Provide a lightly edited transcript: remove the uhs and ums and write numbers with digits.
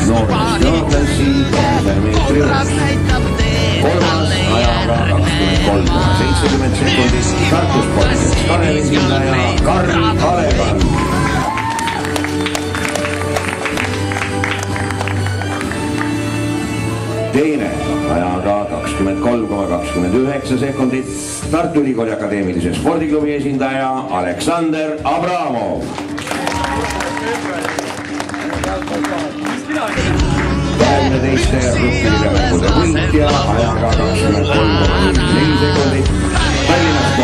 noortest teadlasi 200 meetri jooksul. Kolmas ajaga 23,70 sekundit Tartu Spordikeskuse esindaja Karl Kalevan. Teine ajaga 23,29 sekundit Tartu Ülikooli Akadeemilise Spordiklubi esindaja Aleksander Abramov. Teiste gruppi võitja ajaga 23,4 sekundit Tallinnast